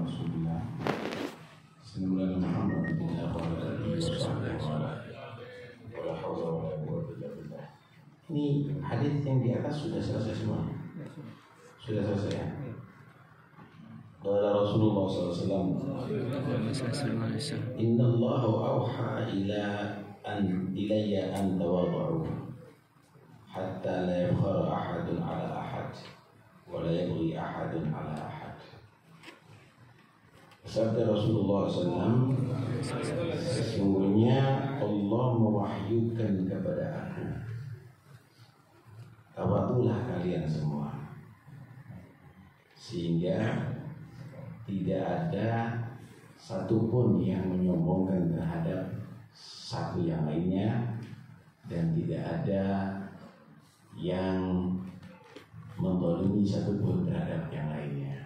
Rasulullah Sallallahu Muhammad bin Ini hadis yang di atas sudah selesai semua. Sudah selesai ya. Qala Rasulullah sallallahu alaihi wasallam, Inna Allah awha ilayya an tawadhu hatta la yafkhara ahadun ala ahad wa la yabghi ahadun ala ahad. Sabda Rasulullah SAW, sesungguhnya Allah mewahyukan kepada aku, tawadhulah kalian semua, sehingga tidak ada satupun yang menyombongkan terhadap satu yang lainnya, dan tidak ada yang menzalimi satupun terhadap yang lainnya.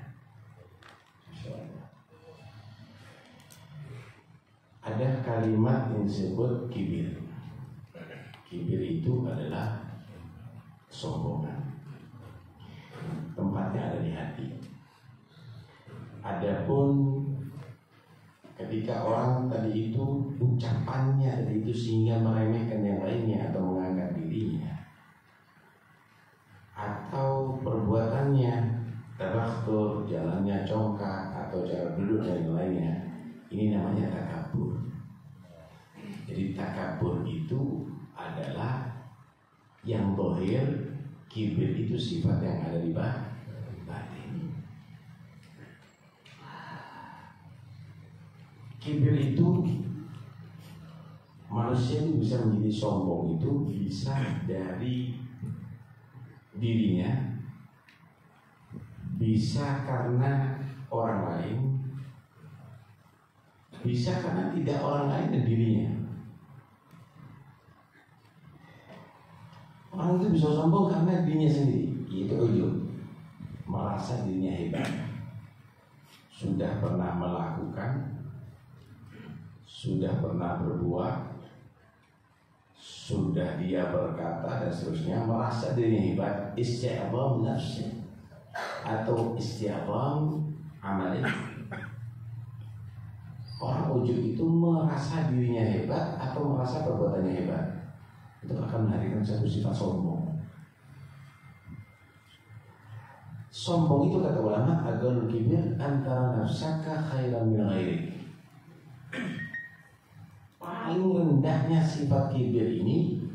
Ada kalimat yang disebut kibir. Kibir itu adalah kesombongan. Tempatnya ada di hati. Adapun ketika orang tadi itu ucapannya tadi itu sehingga meremehkan yang lainnya atau mengangkat dirinya, atau perbuatannya tabakhtur, jalannya congkak atau cara duduk dan lainnya, ini namanya takabur. Jadi takabur itu adalah yang zahir, kibir itu sifat yang ada di batin. Kibir itu manusia itu bisa menjadi sombong itu bisa dari dirinya, bisa karena orang lain, bisa karena tidak orang lain dan dirinya. Orang itu bisa sombong karena dirinya sendiri, yaitu ujub, merasa dirinya hebat, sudah pernah melakukan, sudah pernah berbuat, sudah dia berkata dan seterusnya, merasa dirinya hebat, isti'adham nafsi atau isti'adham amalin. Orang ujub itu merasa dirinya hebat atau merasa perbuatannya hebat, itu akan melahirkan satu sifat sombong. Sombong itu kata ulama, agar kibir antara nafsaka khairan min ghairik. Paling rendahnya sifat kibir ini,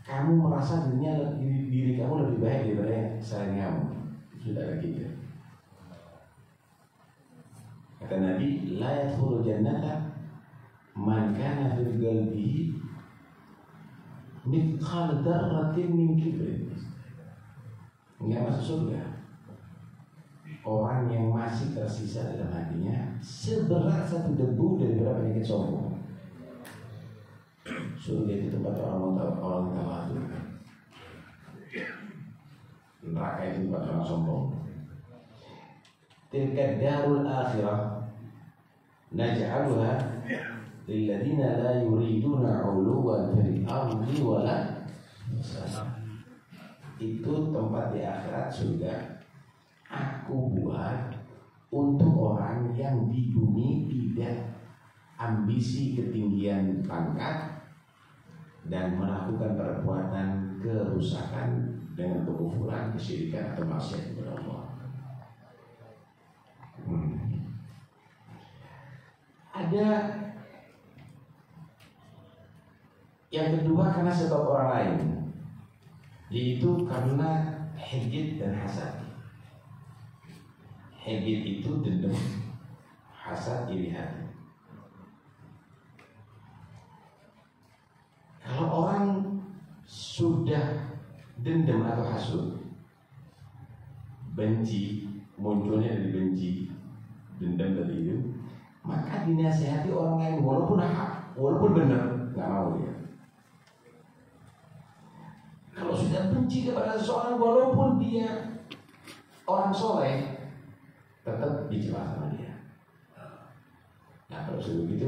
kamu merasa diri kamu lebih baik daripada selain kamu. Sudah ada kibir. Kata Nabi, la yadkhulul jannata man kana fil qalbihi mithqal dzarratin min kibrin. Enggak masuk surga orang yang masih tersisa dalam hatinya seberat satu debu daripada penyakit sombong. Surga itu tempat orang tawadu. Neraka itu tempat orang sombong. Tilka darul akhirah naj'aluha lilladzina la yuriduna 'uluwan fil ardi wala fasada. Itu tempat di akhirat surga aku buat untuk orang yang di bumi tidak ambisi ketinggian pangkat dan melakukan perbuatan kerusakan dengan kekufuran, kesyirikan atau maksiat kepada Allah. Ada yang kedua karena sebab orang lain, yaitu karena hijid dan hasad. Hijid itu dendam, hasad iri hati. Kalau orang sudah dendam atau hasud, benci, munculnya dari benci, dendam tadi itu, maka dinasihati orang lain walaupun hak, walaupun benar, nggak mau dia. Kalau sudah benci kepada seseorang walaupun dia orang soleh, tetap dicela sama dia. Nah kalau sudah begitu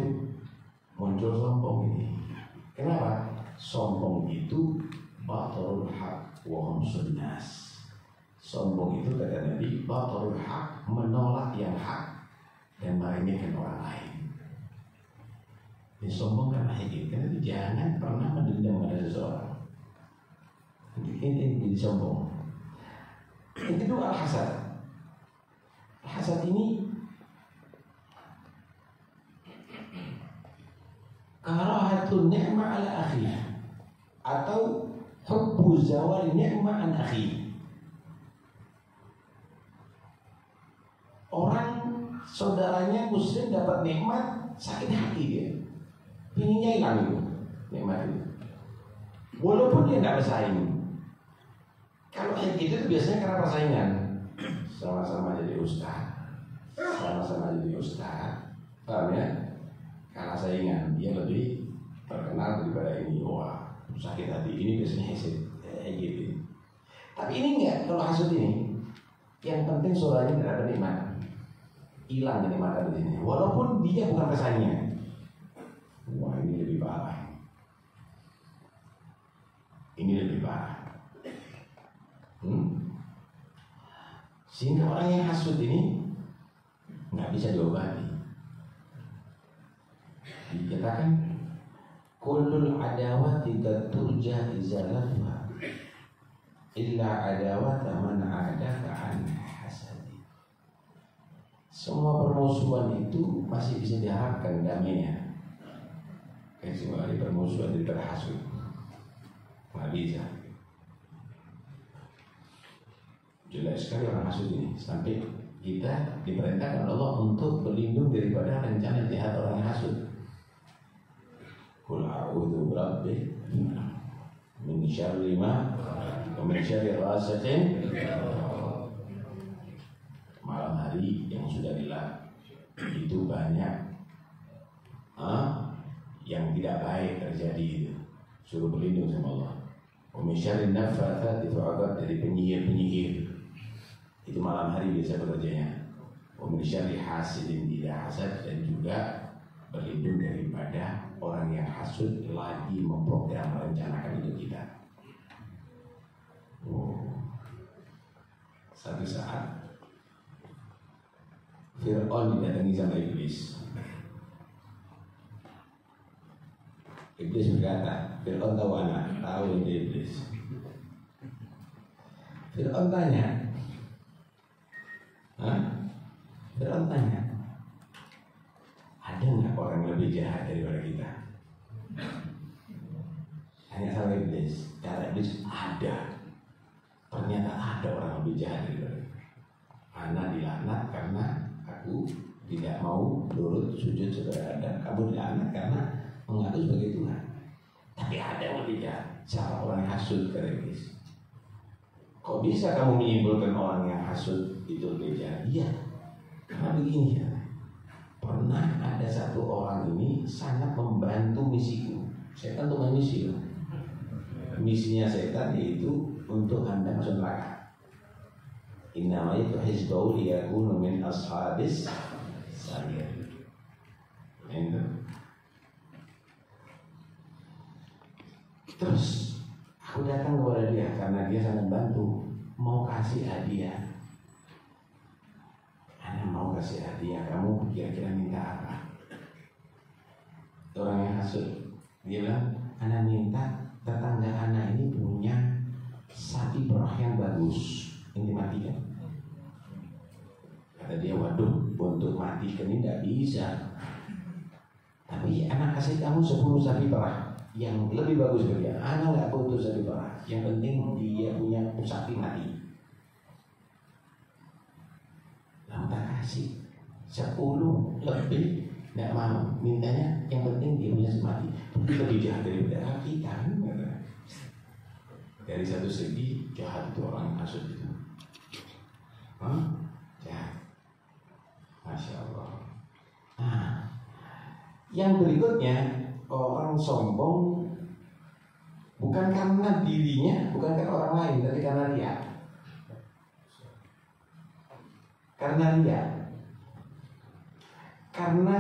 muncul sombong ini. Kenapa? Sombong itu batarul haq wa hamsun nas. Sombong itu kata Nabi, batarul haq, menolak yang hak dan meremehkan orang lain. Dia sombong karena itu. Karena jangan pernah mendendam pada seseorang. Ini jadi sombong. Yang kedua al-hasad. Al-hasad ini karahatun ni'mah ala akhiha, atau hubbu zawal ni'mah an akhi. Orang saudaranya muslim dapat nikmat, sakit hati dia, pinginnya hilang itu nikmat itu, walaupun dia tidak bersaing. Kalau kayak gitu biasanya karena persaingan, sama-sama jadi ustaz, paham ya? Karena saingan, dia lebih terkenal daripada ini. Wah, sakit hati. Ini biasanya hasad, gitu. Tapi ini enggak, kalau hasad ini, yang penting saudaranya tidak ada nikmat, hilang kenikmatan di sini. Walaupun dia bukan pesannya. Wah, ini lebih parah. Ini lebih parah. Sehingga orang yang hasud ini nggak bisa diobati. Dikatakan kullul adawati turja izalatuha illa adawata man adaka an hasadi. Semua permusuhan itu masih bisa diharapkan damainya. Kecuali permusuhan daripada hasud, nggak bisa. Jelas sekali orang hasud ini. Sampai kita diperintahkan Allah untuk berlindung daripada rencana jahat orang yang hasud. Qul a'udzu birabbil min syarri ma wa min syarri ghasiqin. Malam hari yang sudah gelap itu banyak yang tidak baik terjadi itu. Suruh berlindung sama Allah. Wa min syarri naffatsati fil 'uqad, dari penyihir-penyihir. Itu malam hari biasa bekerjanya. Wa min syarri hasidin idza hasad, dan juga berlindung daripada orang yang hasud lagi memprogram merencanakan hidup kita. Satu saat Fir'aun didatangi sama iblis. Iblis berkata, Fir'aun tahu anak, tahu ini iblis. Fir'aun tanya, Fir'aun tanya, ada nggak orang lebih jahat daripada kita? Hanya sama iblis. Kata iblis, ada. Ternyata ada orang lebih jahat daripada kita. Anak dilaknat karena aku tidak mau turut sujud kepada Adam. Kamu dilaknat karena mengaku sebagai Tuhan. Tapi ada yang lebih jahat. Siapa orang yang hasud, kata iblis? Kok bisa kamu menyimpulkan orang yang hasud itu lebih jahat? Iya, karena begini ya. Pernah ada satu orang ini sangat membantu misiku. Setan itu misi. Misinya setan yaitu untuk Anda masuk neraka. Innama itu hizbau liyakunu min ashabis sa'ir. Terus aku datang kepada dia karena dia sangat bantu, mau kasih hadiah. Ana mau kasih hadiah, kamu kira-kira minta apa? Orang yang hasud, dia bilang, Ana minta tetangga Ana ini punya sapi perah yang bagus, yang dimatikan. Kata dia, waduh, untuk matikan ini tidak bisa. Tapi Ana kasih kamu 10 sapi perah yang lebih bagus dari dia. Ana nggak butuh sapi perah, yang penting dia punya sapi mati. Lalu tak kasih 10 lebih, tidak mau, mintanya yang penting dia punya mati. Itu lebih jahat daripada kita. Dari satu segi jahat itu orang hasud itu, jahat. Masya Allah. Nah, yang berikutnya, orang sombong bukan karena dirinya, bukan karena orang lain, tapi karena dia. Karena dia, karena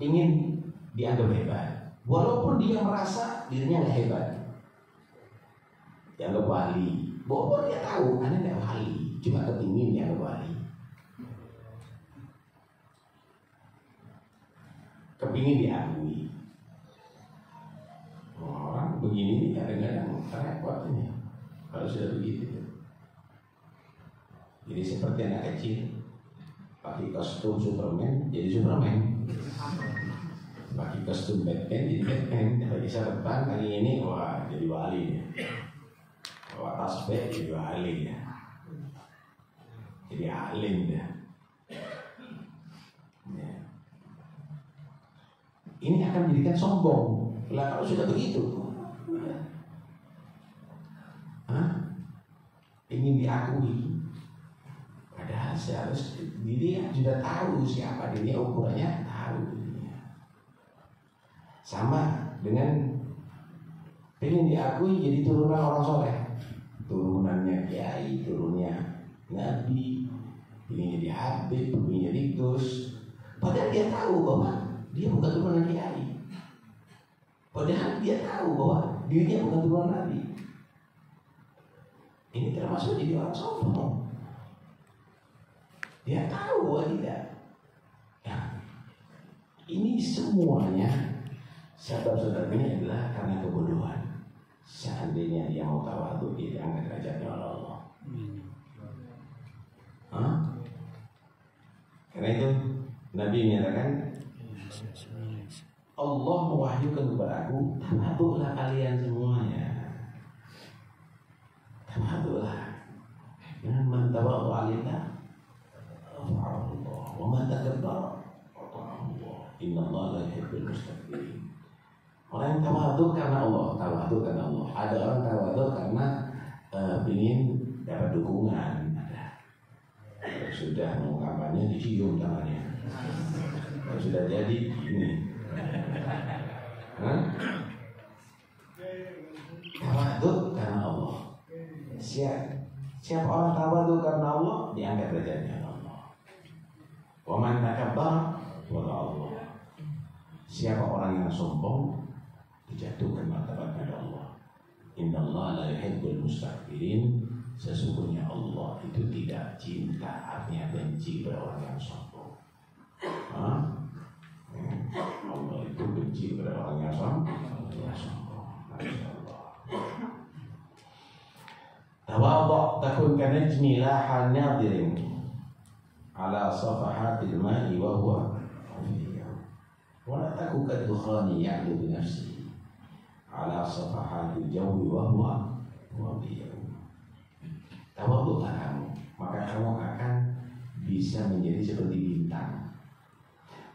ingin dianggap hebat, walaupun dia merasa dirinya nggak hebat. Dianggap wali, walaupun dia tahu, Anda tidak wali, cuma kepingin dianggap wali. kepingin diakui. Orang begini kadang-kadang repot ini kalau sudah begitu. Jadi seperti anak kecil pakai kostum Superman jadi Superman, pakai kostum Batman jadi Batman, pakai sarung kali ini wah jadi wali, bawa tasbih jadi wali ya, jadi alim ya. Ini akan menjadikan sombong. Lah kalau sudah begitu, ingin diakui. Padahal seharusnya diri sudah tahu siapa dirinya, ukurannya tahu dirinya. Sama dengan ingin diakui jadi turunan orang soleh, turunannya kiai, turunnya nabi, ini jadi habib, ini jadi gus. Padahal dia tahu bahwa dia bukan turunan kiai. Padahal dia tahu bahwa dirinya bukan turunan nabi. Ini termasuk jadi orang sombong. Dia tahu bahwa tidak. Nah, ini semuanya sebab-sebab ini adalah karena kebodohan. Seandainya dia mau tawadhu, dia angkat derajatnya oleh Allah. Karena itu Nabi menyatakan, Allah mewahyukan kepada aku, tawadhulah kalian semuanya. Tawadhulah. Man tawadhu'a lillah Allah, wa man takabbara Allah. Innallaha la yuhibbul mustakbirin. Orang yang tawadhu karena Allah, tawadhu karena Allah. Ada orang tawadhu karena ingin dapat dukungan. Kalau sudah mau kampanye dicium tangannya. Kalau sudah jadi ini. Tawadhu karena Allah. Siapa orang tawadhu karena Allah, diangkat derajatnya Allah. Wa man takabbara wala Allah. Siapa orang yang sombong, dijatuhkan martabatnya Allah. Innallaha la yuhibbul mustakbirin. Sesungguhnya Allah itu tidak cinta, artinya benci pada orang yang sombong. Allah itu benci pada orang yang sombong. Tawadhu takun kanajmi laha nadirin ala safahatil ma'i wa huwa wa la takun kaddukhani ya'lu bi nafsihi ala safahatil jawi wa huwa tawadhulah kamu, maka kamu akan bisa menjadi seperti bintang.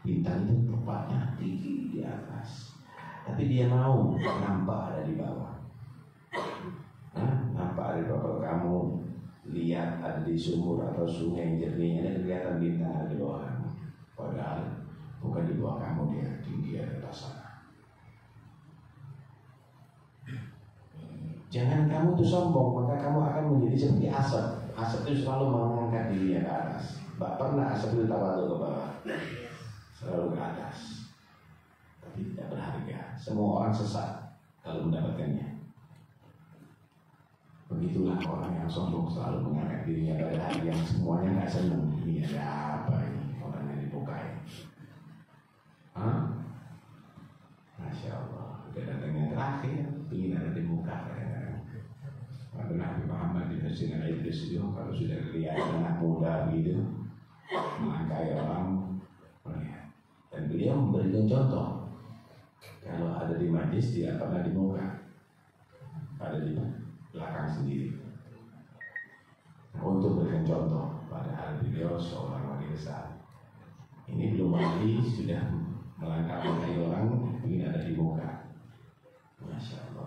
Bintang itu tempatnya tinggi di atas, tapi dia mau nampak ada di bawah. Nampak ada di bawah. Kamu lihat ada di sumur atau sungai yang jernihnya, ada kelihatan bintang ada di bawah kamu. Padahal bukan di bawah kamu, dia tinggi ada di atas sana. Jangan kamu tuh sombong, maka kamu akan menjadi seperti asap. Asap itu selalu mengangkat dirinya ke atas. Tak pernah asap itu tawadhu ke bawah, selalu ke atas. Tapi tidak berharga. Semua orang sesat kalau mendapatkannya. Begitulah orang yang sombong, selalu mengangkat dirinya pada hari yang semuanya nggak senang. Ini ada apa ini? Orang yang dibukai. Masya Allah, udah datangnya terakhir, ingin ada di muka. Ada Nabi Muhammad di Masjid Al-Idris itu, kalau sudah lihat anak muda gitu melangkai orang, dan beliau memberikan contoh. Kalau ada di majlis tidak pernah di muka, ada di belakang sendiri. Untuk memberikan contoh, padahal beliau seorang wali besar. Ini belum wali sudah melangkai orang, ingin ada di muka. Masya Allah.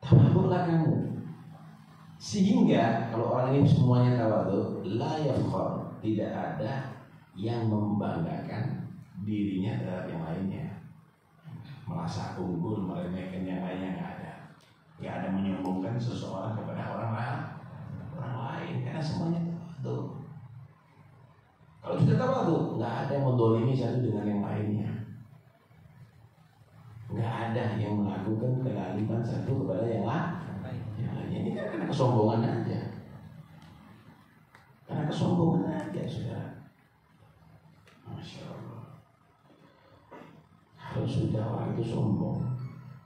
Tawadhulah kamu, sehingga kalau orang ini semuanya tawadhu, la yafkhar, tidak ada yang membanggakan dirinya terhadap yang lainnya, merasa unggul, meremehkan yang lainnya, nggak ada. Nggak ada menyombongkan seseorang kepada orang lain, karena semuanya tawadhu. Kalau sudah tawadhu, nggak ada yang mendolimi satu dengan yang lainnya. Nggak ada yang melakukan kelaliman satu kepada yang lain. Ini kan karena kesombongan aja. Karena kesombongan aja, saudara. Masya itu sombong,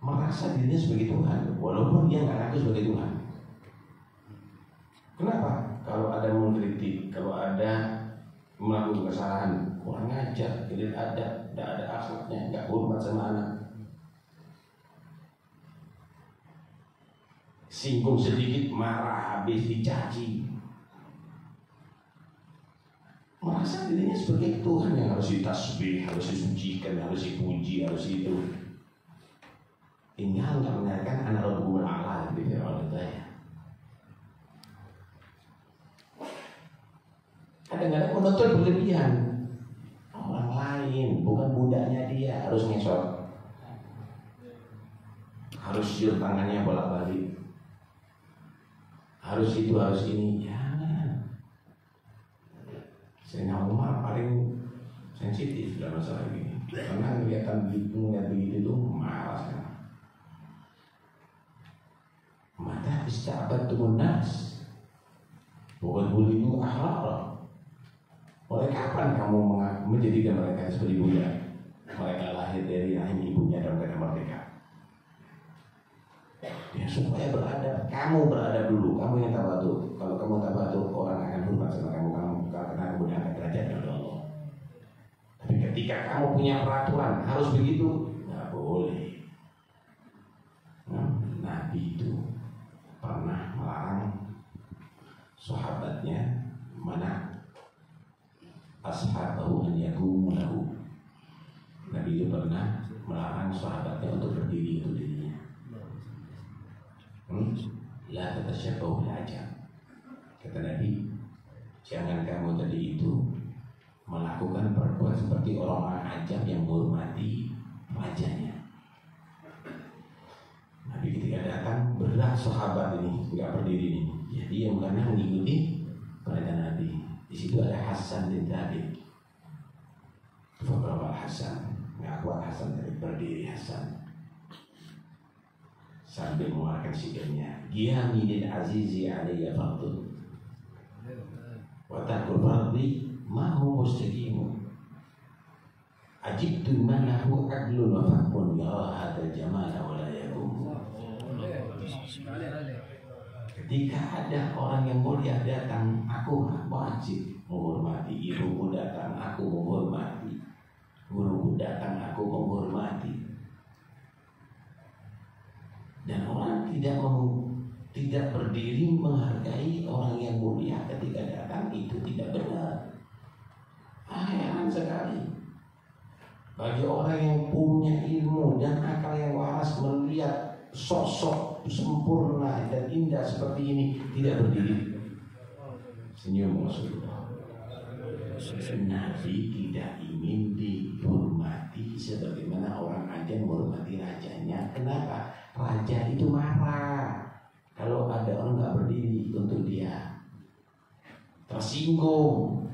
merasa dirinya sebagai Tuhan, walaupun dia nggak ngaku sebagai Tuhan. Kenapa? Kalau ada mengkritik, kalau ada melakukan kesalahan, kurang ajar, tidak ada akhlaknya, nggak hormat sama anak. Singgung sedikit marah, habis dicaci. Merasa dirinya sebagai Tuhan yang harus ditasbih, harus disucikan, harus dipuji, harus itu. Ini hal nggak mendengarkan anak Rabbul A'la gitu oleh saya. Kadang-kadang menuntut berlebihan. Orang lain, bukan budaknya dia, harus ngesot, harus cium tangannya bolak-balik, harus itu, harus ini. Jangan. Sayyidina Umar paling sensitif dalam masalah ini, karena ngeliat begitu tuh malas kan. Mata ista'badtumun nas, bukan bulimu akhlaq. Mulai kapan kamu menjadikan mereka seperti budak? Mereka lahir dari rahim ibunya dan mereka merdeka. Ya supaya beradab, kamu beradab dulu, kamu yang tawadhu. Kalau kamu tawadhu, orang akan hormat sama kamu karena kamu diangkat derajat oleh Allah. Tapi ketika kamu punya peraturan harus begitu, nggak boleh. Nabi itu pernah melarang sahabatnya mana ashabahu an yaqumu lahu. Nabi itu pernah melarang sahabatnya untuk berdiri untuk dirinya. La tatashabbahu bil ajam. Kata Nabi, jangan kamu tadi itu melakukan perbuatan seperti orang ajam yang menghormati rajanya. Nabi ketika datang berat sahabat ini nggak berdiri ini, ya diam karena mengikuti perintah Nabi. Di situ ada Hasan bin Thabit. Beberapa Hasan, nggak kuat Hasan dari berdiri Hasan sambil mengeluarkan sikapnya. Qiyami lil azizi alayya fardun wa tarkul fardi ma huwa mustaqimun. Ajibtu man lahu adlun wa fahmun ya hadzal jamala wa la yakum. Ketika ada orang yang mulia datang, aku wajib menghormati. Ibuku datang, aku menghormati. Guruku datang, aku menghormati. Dan orang tidak berdiri menghargai orang yang mulia ketika datang, itu tidak benar. Heran sekali bagi orang yang punya ilmu dan akal yang waras melihat sosok sempurna dan indah seperti ini tidak berdiri senyum. Rasulullah Nabi tidak ingin dihormati sebagaimana orang ajam menghormati rajanya. Kenapa? Raja itu marah kalau ada orang nggak berdiri untuk dia, tersinggung,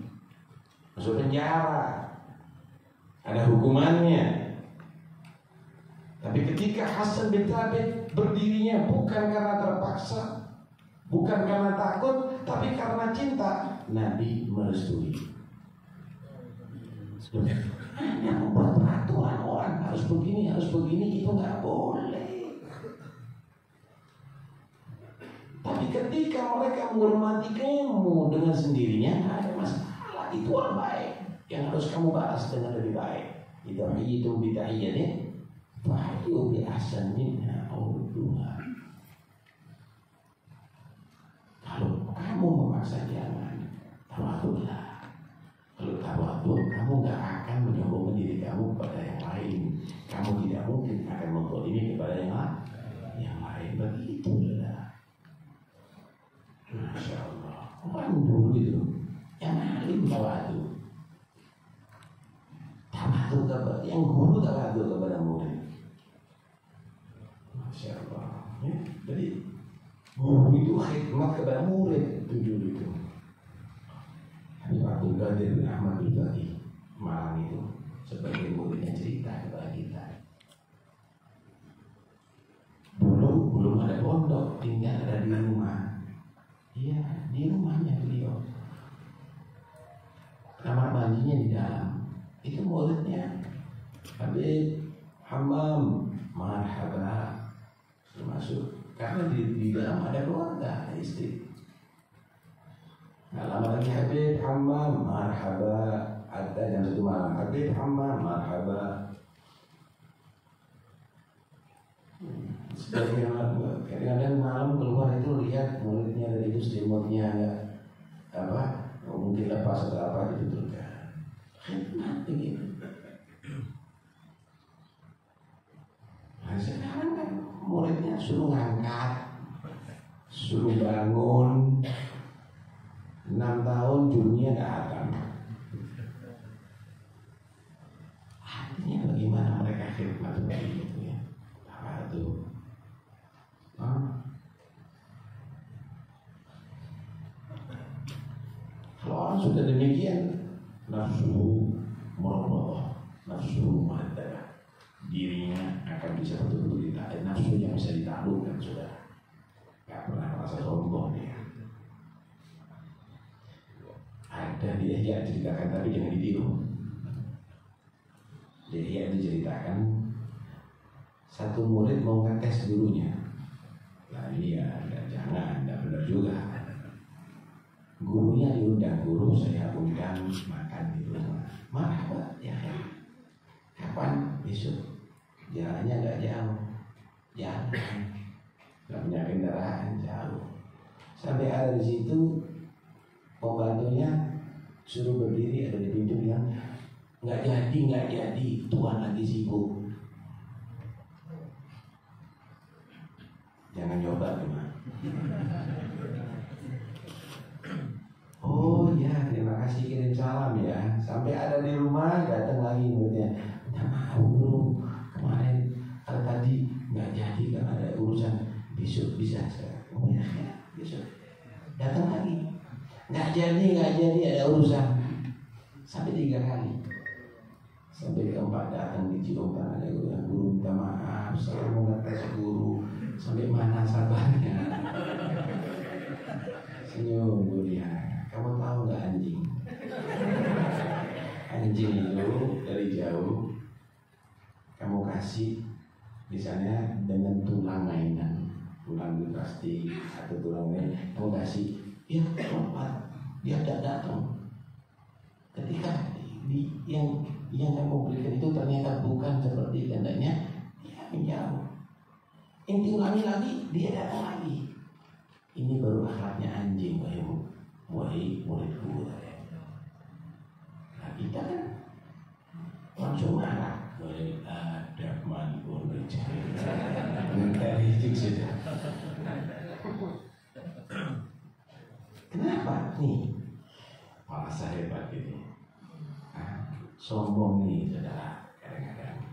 masuk penjara, ada hukumannya. Tapi ketika Hasan bin Thabit berdirinya bukan karena terpaksa, bukan karena takut, tapi karena cinta, Nabi merestui. Hanya membuat peraturan orang harus begini, itu nggak boleh. Tapi ketika mereka menghormati kamu dengan sendirinya, nggak ada masalah. Itu orang baik yang harus kamu balas dengan lebih baik. Itu bid'ahiyah. Fahyu bi ahsan minha awduha. Kalau kamu memaksa jangan, tawadhulah. Kalau tawadhu, kamu gak akan menyombongkan diri kamu kepada yang lain. Kamu tidak mungkin akan menzalimi kepada yang lain. Begitulah. Masya Allah. Orang dulu itu yang alim tawadhu. Tawadhu kepada yang guru, tawadhu kepada murid. Masya Allah. Ya, jadi guru itu khidmat kepada murid itu dulu itu. Habib Abdul Qadir bin Ahmad Al-Baqi Malang itu sebagai muridnya cerita kepada kita. Dulu belum ada pondok, tinggal ada di rumah. Iya, di rumahnya beliau. Kamar mandinya di dalam. Itu muridnya Habib Hammam Nah, lama lagi Habib Hammam, marhaba. Ada jam 1 malam, Habib Hammam, marhaba. Kadang-kadang malam keluar itu lihat mulutnya dari itu selimutnya nggak apa, mungkin lepas atau apa dibetulkan. Begitu. Nah, sekarang kan muridnya suruh ngangkat, suruh bangun. 6 tahun dunia datang. Artinya bagaimana mereka khidmat begitu ya? Apa itu? Kalau orang sudah demikian, nafsu merubah, nafsu muhaddarah, dirinya akan bisa betul-betul ditahan. Nafsu yang bisa ditaklukkan sudah. Gak pernah merasa sombong dia. Ada di Ihya ceritakan, tapi jangan ditiru. Di Ihya diceritakan satu murid mau ngetes gurunya. Nah iya, jangan, tidak benar juga. Gurunya diundang, guru saya undang makan di rumah. Marhaba, ya. Kapan? Besok. Jalannya nggak jauh, jalan. Nggak punya kendaraan, jauh. Sampai ada di situ, pembantunya suruh berdiri, ada di pintu bilang nggak jadi, Tuhan lagi sibuk. Jangan coba teman. Oh ya, terima kasih, kirim salam ya. Sampai ada di rumah, datang lagi muridnya. Minta maaf guru, kemarin tadi nggak jadi karena ada urusan. Besok bisa saya. Oh ya, besok datang lagi. Nggak jadi, ada urusan. Sampai 3 kali. Sampai keempat datang dicium tangannya, guru minta maaf, saya mau ngetes guru. Sampai mana sabarnya? Senyum guru ya. Kamu tahu nggak anjing? Anjing itu dari jauh kamu kasih misalnya dengan tulang mainan, tulang plastik atau tulang lain, kamu kasih, ya lompat, dia tidak datang. Ketika yang kamu berikan itu ternyata bukan seperti kehendaknya, dia menjauh. Inti ulangi lagi, dia datang lagi. Ini baru akhlaknya anjing, wahai muridku. Nah kita kan langsung marah. Wahai adab manipur berjaya. Menteri sudah. Kenapa nih? Malah hebat ini. Sombong nih saudara, kadang-kadang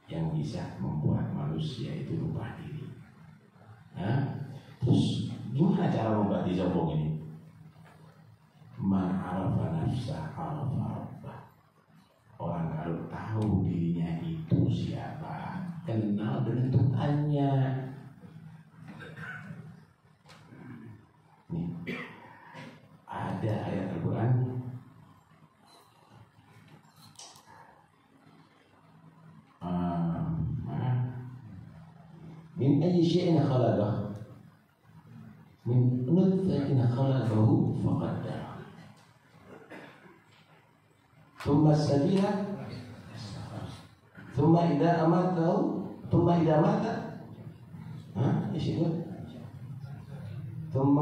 yang bisa membuat manusia itu lupa diri. Terus gimana cara membati sombong ini? Man arafa nafsah arafa rabbah. Orang kalau tahu dirinya itu siapa, kenal dengan Tuhannya. Nih, ada ayat Al-Quran. Min ayyi syai'in khalaqah? Min nutfatin khalaqahu faqaddara. Thumma as-sabila thumma idza amatahu thumma idza mata ايش يقول ثم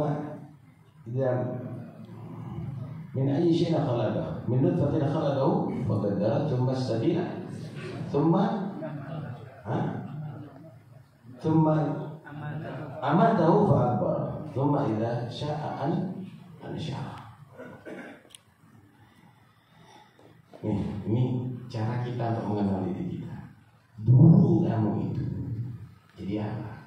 إذا من أي شيء خلقه من نطفة خلقه فقدره ثم السبيل ثم أماته فأكبره ثم إذا شاء أنشره. Ini cara kita untuk mengenal diri kita. Dulu kamu itu jadi apa?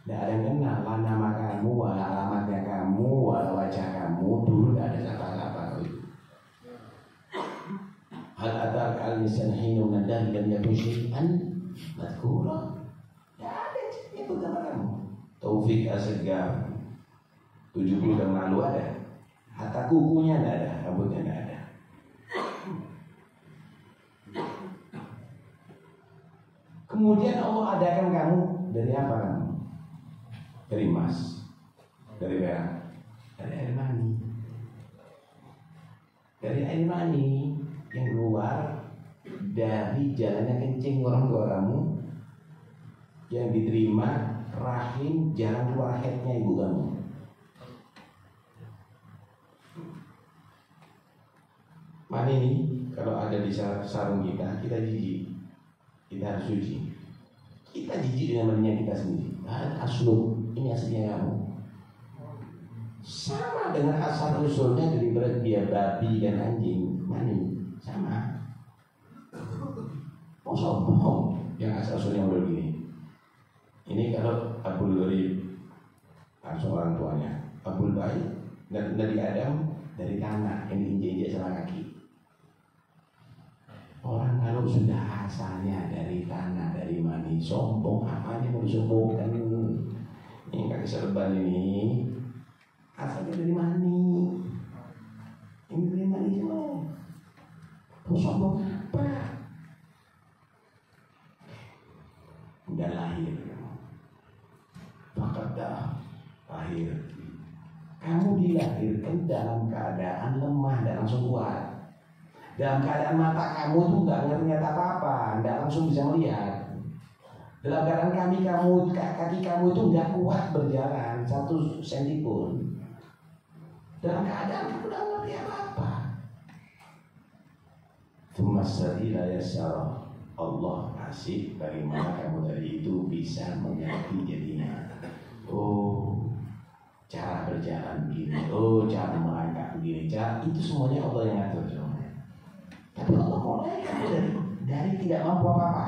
Tidak ada yang kenal lah nama kamu, wala alamatnya kamu, wala wajah kamu. Dulu tidak ada siapa-siapa itu. Hal atar al-insan hinu nadar dan yakun syai'an madhkura. Tidak ada itu nama kamu. Taufik Asegaf 70 tahun lalu ada. Hatta kukunya tidak ada, rambutnya tidak ada. Kemudian Allah adakan kamu dari apa kamu? Dari emas, dari perak, dari air mani. air mani yang keluar dari jalannya kencing orang tua kamu, yang diterima rahim jalan keluar headnya ibu kamu. Mani ini kalau ada di sarung kita jijik, kita harus suci. Kita jijik dengan maninya kita sendiri. Aslu ini aslinya kamu. Sama dengan asal usulnya dari dia babi dan anjing, mani sama. Oh sombong yang asal usulnya begini. Ini kalau Abul Gharib langsung orang tuanya, Abul Baik dan dari Adam dari tanah yang diinjek-injek sama kaki. Orang kalau sudah asalnya dari tanah, dari mani, sombong apanya mau disombongkan? Ini kaki serban ini asalnya dari mani. Ini dari mani semua. Mau sombong apa? Udah lahir, maka dah lahir. Kamu dilahirkan dalam keadaan lemah dan langsung kuat. Dalam keadaan mata kamu tuh nggak ngelihat apa-apa, nggak langsung bisa melihat. Dalam keadaan kaki kamu itu nggak kuat berjalan 1 senti pun. Dalam keadaan kamu nggak ngerti apa-apa. Tumasadilah ya Allah kasih bagaimana kamu dari itu bisa mengerti jadinya. Oh, cara berjalan begini, oh cara melangkah begini, cara itu semuanya Allah yang ngatur semuanya. Tapi Allah mulai kamu dari tidak mampu apa-apa.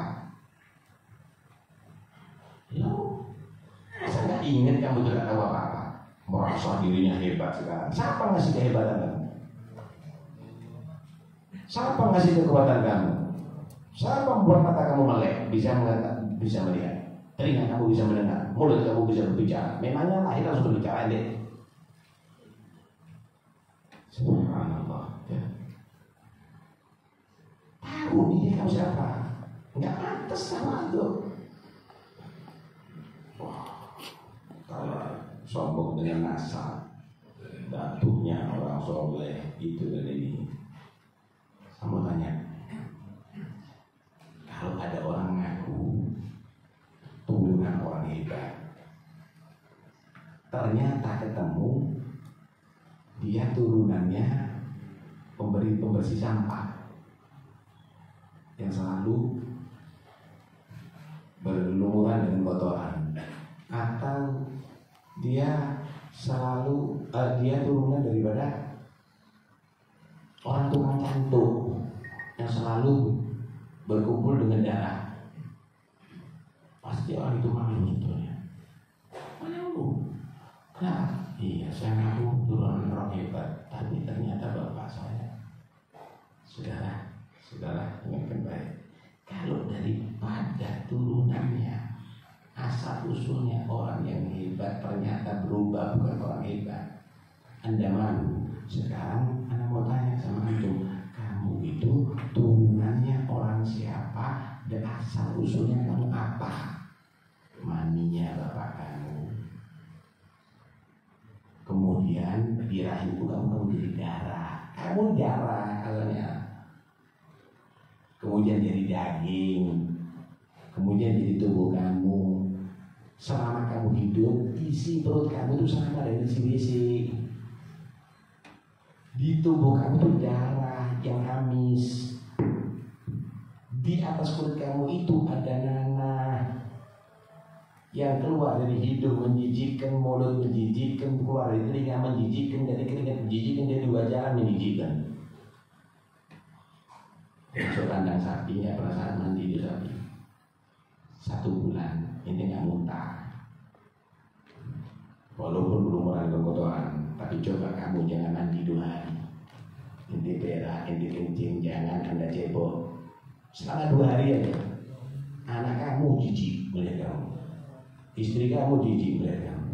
Lo masa nggak ingat kamu tidak tahu apa-apa, merasa dirinya hebat sekarang? Siapa ngasih kehebatan kamu? Siapa ngasih kekuatan kamu? Siapa membuat mata kamu melek, bisa melihat, telinga kamu bisa mendengar, mulut kamu bisa berbicara? Memangnya lahir langsung berbicara deh? Subhanallah. Ya. Tahu ini kamu siapa? Enggak pantas sama itu. Wah, kalau sombong dengan nasab, datuknya orang soleh itu dan ini. Kamu tanya, kalau ada orang ngaku turunan orang hebat, ternyata ketemu dia turunannya pembersih sampah yang selalu berlumuran dengan kotoran, atau dia selalu dia turunan daripada orang tukang cantuk yang selalu berkumpul dengan darah. Pasti orang itu malu sebetulnya. Malu. Kenapa? Iya, saya ngaku turunan orang hebat, tapi ternyata bapak saya. Sudahlah, ingatkan baik. Kalau daripada turunannya, asal usulnya orang yang hebat ternyata berubah bukan orang hebat, Anda malu. Sekarang Anda mau tanya sama antum, kamu itu turunannya orang siapa dan asal usulnya kamu apa? Maninya bapak kamu. Kemudian di rahimku kamu jadi darah. Kamu darah asalnya. Kemudian jadi daging. Kemudian jadi tubuh kamu. Selama kamu hidup, isi perut kamu itu sama dengan isi WC. Di tubuh kamu itu darah yang amis. Di atas kulit kamu itu ada nanah yang keluar dari hidung menjijikkan, mulut menjijikkan, keluar dari telinga menjijikkan, dari keringat menjijikkan, dari wajah menjijikkan. Besok kandang sapi, ya perasaan mandi di sapi 1 bulan, ini nggak muntah. Walaupun belum merasakan kotoran, tapi coba kamu jangan mandi 2 hari. Inti berak, inti kencing, jangan Anda cebok. Selama 2 hari aja. Anak kamu jijik melihat kamu. Istri kamu jijik melihat kamu.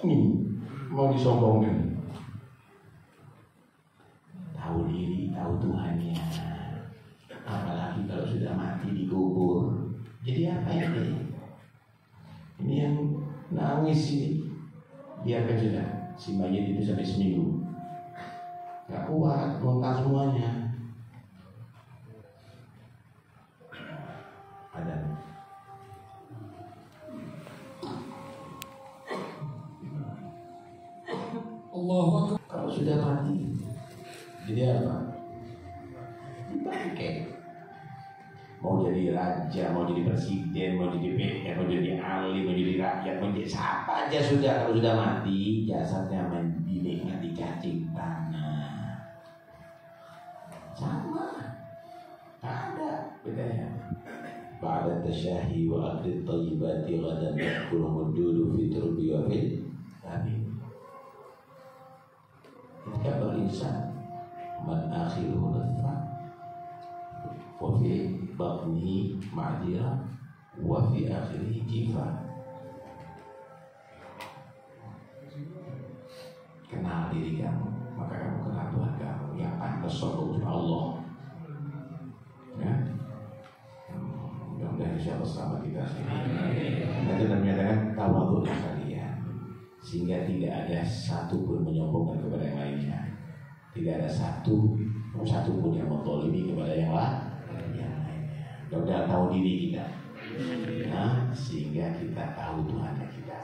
Ini mau disombongkan. Tahu diri, tahu Tuhannya. Apalagi kalau sudah mati dikubur. Jadi apa ya ini? Ini yang nangis ini. Biarkan sudah si mayat itu sampai seminggu. Gak kuat, muntah semuanya. Ada. Allah, kalau sudah mati, jadi apa? Dipakai. Mau jadi raja, mau jadi presiden, mau jadi PM, mau jadi alim, mau jadi rakyat, mau jadi siapa aja sudah. Kalau sudah mati, jasadnya dinikmati cacing tanah. Sama, ada bedanya. Ba'da tasyahi wa akli tayyibati ghadan yakuluhu dudu fi turbi wa fil amin. Ketika berinsan man akhiruhu latfa wa fi batnihi ma'dira wa fi akhirihi jifa. Kenal diri kamu, maka kamu kenal Tuhan kamu yang pantas sombong kepada Allah. Ya, mudah-mudahan insyaallah selama kita sini. Nanti menyatakan tawadhu kalian, sehingga tidak ada satu pun menyombongkan kepada yang lainnya. Tidak ada satu pun yang mentolimi kepada yang lainnya. Mudah-mudahan tahu diri kita, nah, sehingga kita tahu Tuhan kita.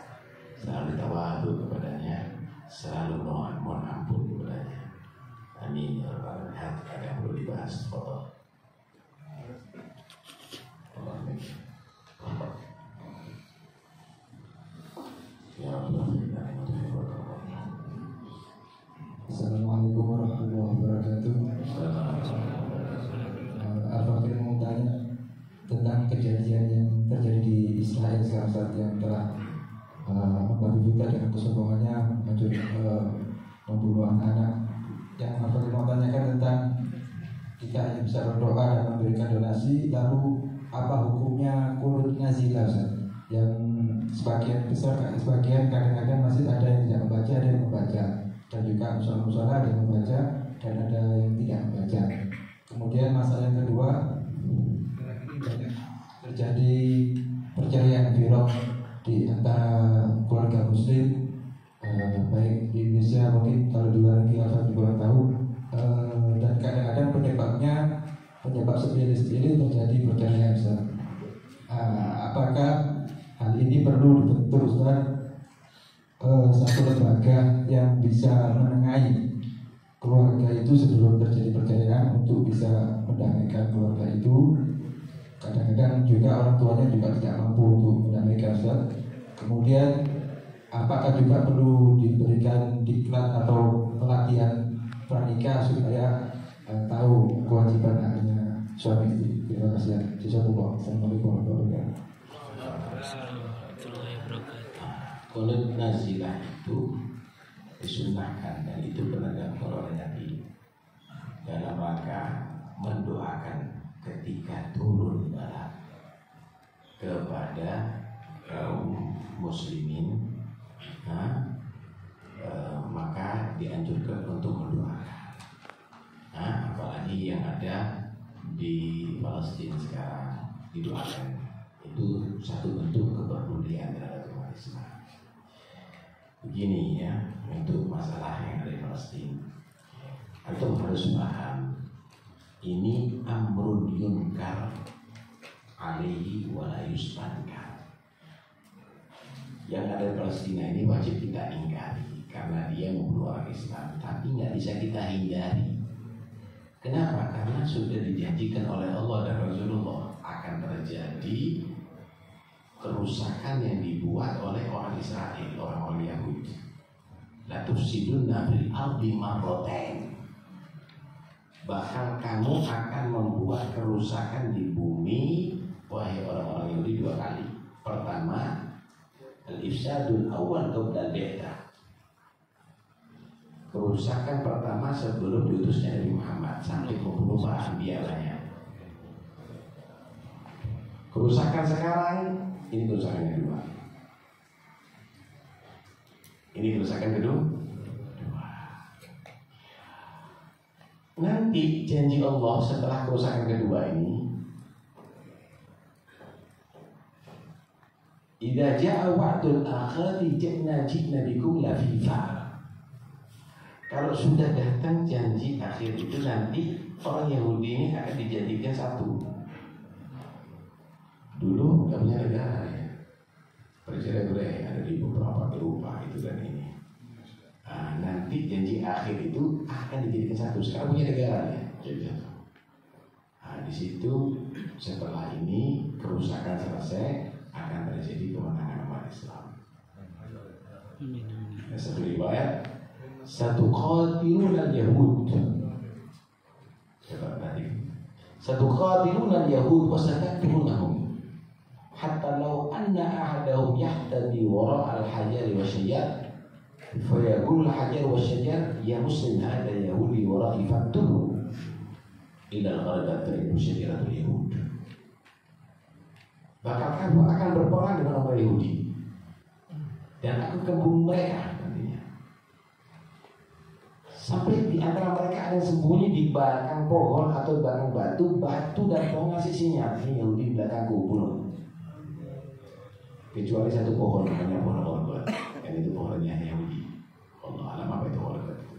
Selalu tawadhu kepadanya, selalu mohon ampun kepadanya. Amin ya rabbal alamin. Ada yang perlu dibahas, foto. Assalamualaikum warahmatullahi wabarakatuh. Al-Fakir mau tanya tentang kejadian yang terjadi di Israel sekarang yang telah membabi buta dengan kesombongannya membunuh anak-anak. Yang Al-Fakir mau tanyakan tentang kita hanya bisa berdoa dan memberikan donasi, lalu apa hukumnya qunut nazilah, yang sebagian kadang-kadang masih ada yang tidak membaca, ada yang membaca, dan juga musola ada yang membaca dan ada yang tidak membaca. Kemudian masalah yang kedua, terjadi perceraian firaq di antara keluarga muslim, baik di Indonesia mungkin kalau di luar negeri atau di luar tahu, dan kadang-kadang penyebab sepele-sepele terjadi perceraian. Apakah hal ini perlu dibentuk satu lembaga yang bisa menengahi keluarga itu sebelum terjadi perceraian untuk bisa mendamaikan keluarga itu? Kadang-kadang juga orang tuanya juga tidak mampu untuk mendamaikan. Kemudian apakah juga perlu diberikan diklat atau pelatihan pranikah supaya tahu kewajiban haknya suami istri? Terima kasih. Assalamualaikum warahmatullahi wabarakatuh. Qunut nazilah itu disunahkan dan itu penegak oleh Nabi dalam rangka mendoakan ketika turun bala kepada kaum muslimin, maka dianjurkan untuk mendoakan. Apalagi yang ada di Palestina sekarang, didoakan. Itu satu bentuk kepedulian terhadap umat Islam. Begini ya, untuk masalah yang ada di Palestina, antum harus paham, ini amrun yunkar alaihi wa la yustankar. Yang ada di Palestina ini wajib kita ingkari karena dia membunuh orang Islam, tapi nggak bisa kita hindari. Kenapa? Karena sudah dijanjikan oleh Allah dan Rasulullah akan terjadi kerusakan yang dibuat oleh orang Israel, orang Yahudi. La tufsidunna fil ardi marratain. Bahkan kamu akan membuat kerusakan di bumi, wahai orang-orang Yahudi, dua kali. Pertama, al-ifsadul awal qabla al-bi'tsah. Kerusakan pertama sebelum diutusnya Nabi Muhammad sampai membunuh para anbiya lainnya. Kerusakan sekarang, ini kerusakan yang kedua. Ini kerusakan kedua. Nanti janji Allah setelah kerusakan kedua ini, idza jaa wa'dul akhirati ji'na bikum lafifa. Kalau sudah datang janji akhir itu, nanti orang Yahudi ini akan dijadikan satu. Dulu nggak punya negara ya, bercerai-berai ada di beberapa Eropa itu dan ini. Nah, nanti janji akhir itu akan dijadikan satu. Sekarang punya negara ya, jadi satu. Nah, di situ setelah ini kerusakan selesai, akan terjadi kemenangan umat Islam. Satu riwayat, satu qatilun al-yahud. Coba tadi. Satu qatilun al-yahud wa sataktunahum hatta law anna ahadahum yahtadi wara al-hajar wa syajar fa yaqul al-hajar wa syajar ya muslim hadha yahudi wara ifatuhu ila al-ghadati syajaratul yahud. Bakal kamu akan berperang dengan orang Yahudi dan aku akan bunuh mereka nantinya. Sampai di antara mereka ada yang sembunyi di belakang pohon atau belakang batu dan pohon ngasih sinyal, ini Yahudi belakangku, bunuh. Kecuali satu pohon namanya pohon orgot, dan itu pohonnya Yahudi. Allah alam apa itu orgot itu.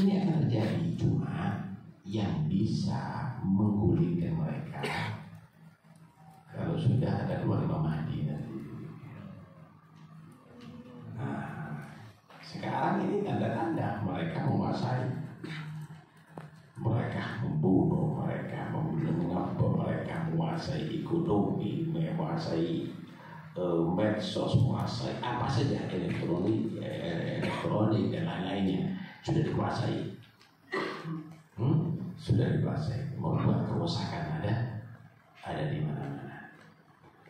Ini akan terjadi, cuma yang bisa menggulingkan mereka kalau sudah ada keluar Imam Mahdi nanti. Nah, sekarang ini tanda-tanda mereka menguasai, mereka membunuh, mereka mengapa, mereka menguasai ekonomi, menguasai medsos, menguasai apa saja elektronik dan lain-lainnya sudah dikuasai. Sudah dikuasai, membuat kerusakan ada di mana-mana.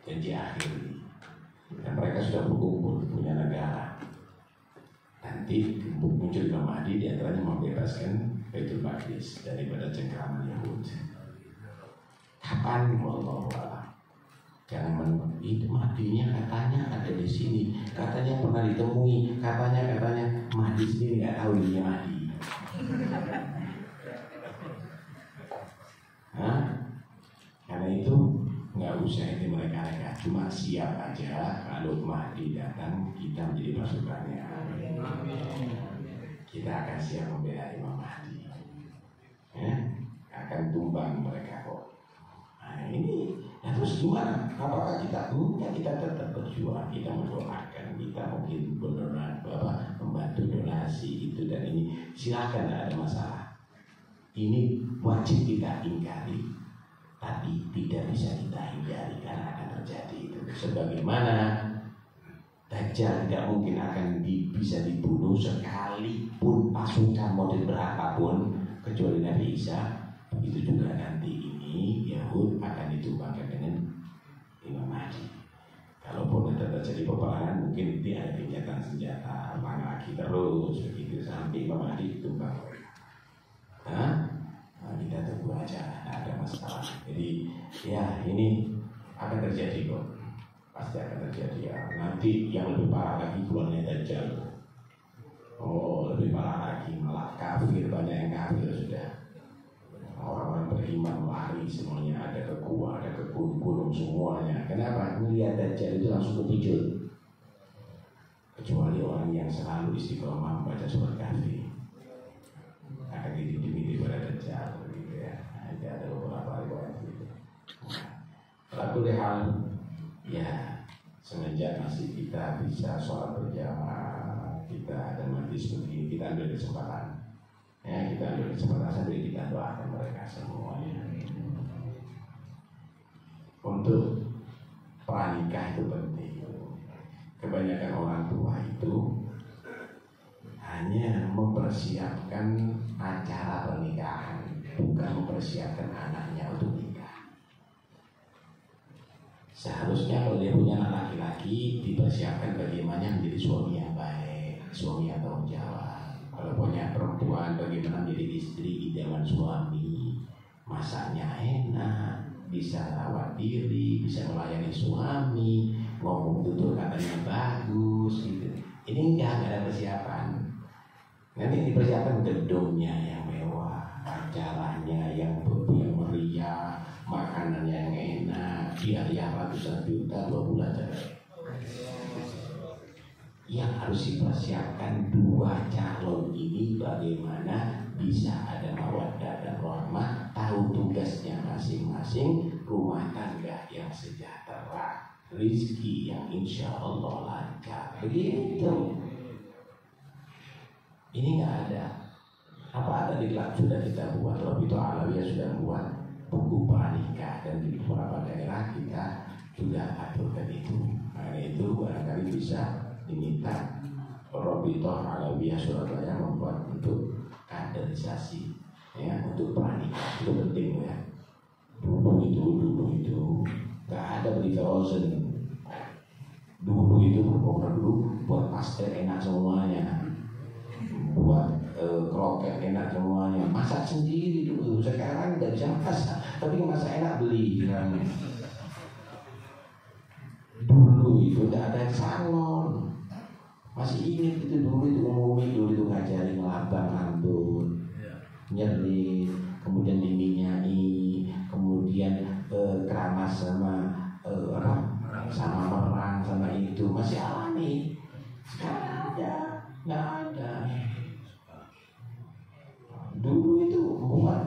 Janji akhir ini, dan mereka sudah berkumpul punya negara. Nanti muncul Imam Mahdi, di antaranya membebaskan Baitul Maqdis daripada cengkraman Yahudi. Kapan? Wallahu a'lam. Jangan itu Mahdinya katanya ada di sini, katanya pernah ditemui, katanya Mahdi sendiri nggak tahu dia Mahdi. Karena itu nggak usah ini mereka, cuma siap aja kalau Mahdi datang kita menjadi pasukannya. Kita akan siap membela Imam Mahdi. Akan tumbang mereka kok. Nah ini, ya terus gimana? Apakah kita kita tetap berjuang, kita mendoakan, kita mungkin membantu donasi itu dan ini, silakan, tidak ada masalah. Ini wajib kita ingkari, tapi tidak bisa kita hindari karena akan terjadi itu. Sebagaimana Dajjal tidak mungkin akan bisa dibunuh sekalipun pasukan model berapapun kecuali Nabi Isa. Begitu juga nanti ini Yahud akan ditumbangkan dengan Imam Mahdi. Kalaupun terjadi peperangan, mungkin nanti ada gencatan senjata, perang lagi terus begitu sampai Imam Mahdi ditumbang. Kita tunggu aja, tidak ada masalah. Jadi ya ini akan terjadi kok, pasti akan terjadi ya. Nanti yang lebih parah lagi keluarnya Dajjal. Lebih parah lagi, malah kafir, banyak yang kafir sudah. Orang-orang beriman lari semuanya, ada ke gua, ada ke gunung semuanya. Kenapa? Melihat Dajjal itu langsung kepijut. Kecuali orang yang selalu istiqomah membaca surat Kahfi akan dididimi pada Dajjal gitu ya. Ada beberapa riwayat gitu. Lalu hal ya, semenjak masih kita bisa sholat berjamaah, kita ada majlis begini, kita ambil kesempatan. Ya, kita ambil kesempatan sambil kita doakan mereka semuanya. Untuk pranikah itu penting. Kebanyakan orang tua itu hanya mempersiapkan acara pernikahan, bukan mempersiapkan anaknya untuk nikah. Seharusnya kalau dia punya anak laki-laki, dipersiapkan bagaimana menjadi suami yang baik, suami yang tanggung jawab. Kalau punya perempuan, bagaimana menjadi istri idaman suami, masaknya enak, bisa rawat diri, bisa melayani suami, ngomong tutur katanya bagus gitu. Ini enggak ada persiapan. Nanti dipersiapkan gedungnya yang mewah, acaranya yang meriah, makanannya yang enak, biaya ratusan juta 2 bulan saja. yang harus dipersiapkan dua calon ini bagaimana bisa ada mawaddah dan rahmah, tahu tugasnya masing-masing, rumah tangga yang sejahtera, rizki yang insya Allah lancar. Begitu. Ini nggak ada. Apa ada di klub sudah kita buat, Rabita Alawiyah sudah buat buku pranikah, dan di beberapa daerah kita sudah aturkan itu. Nah itu barangkali bisa diminta Rabita Alawiyah Surabaya membuat untuk kaderisasi, ya, untuk pranikah. Itu penting ya. Dulu itu nggak ada berita rosen. Dulu itu berprogram dulu buat pastel enak semuanya, buat kroket enak semuanya, masak sendiri dulu. Sekarang nggak bisa masak, tapi masak enak beli. Dulu itu nggak ada salon. Masih ingat itu dulu itu Umi dulu itu ngajarin ngelabang rambut, nyeri, kemudian diminyai, kemudian keramas sama merang sama itu masih alami. Sekarang nggak ada. Dulu itu buat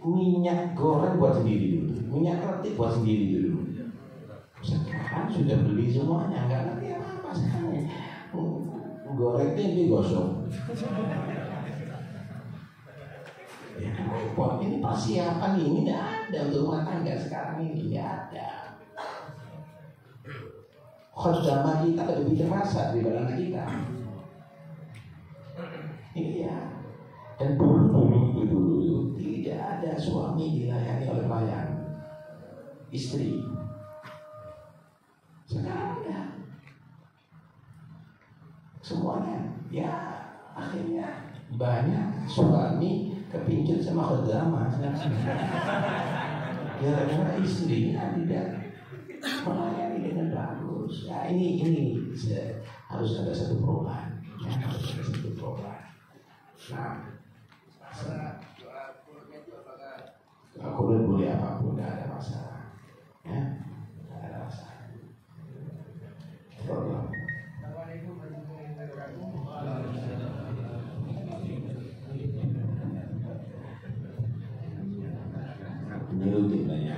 minyak goreng buat sendiri dulu, minyak ketik buat sendiri dulu. Sekarang sudah beli semuanya, nggak ngerti apa sekarang. Goreng tempe gosong. Ya, repot. Ini persiapan ini tidak ada untuk rumah tangga sekarang ini, tidak ada. Khadamah kita lebih terasa daripada anak kita. Iya. Dan dulu tidak ada suami dilayani oleh pelayan, istri. Sekarang ada. Semuanya. Ya, akhirnya banyak suami kepincut sama khadamah. Gara-gara istrinya tidak melayani dengan bagus. Ya, ini harus ada satu perubahan. Ya, harus ada satu perubahan. Nah, aku boleh apapun, tidak ada masalah. Ya, tidak ada masalah. Ini rutin banyak.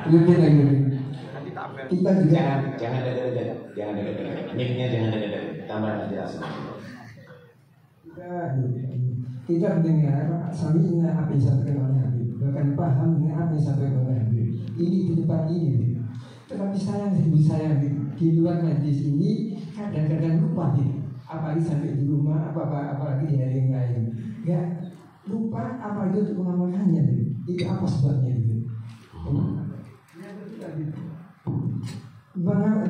Rutin lagi. Kita juga jangan ada. Mic-nya jangan ada. Tambah nanti asal. Kita mendengar sami'na apa yang disampaikan oleh Habib, bahkan paham dengan apa yang disampaikan oleh Habib. Ini di depan ini. Tetapi sayang di luar majlis ini kadang-kadang lupa nih. Apalagi sampai di rumah, apalagi di hari yang lain. Ya lupa apa itu untuk mengamalkannya nih. Itu apa sebabnya itu?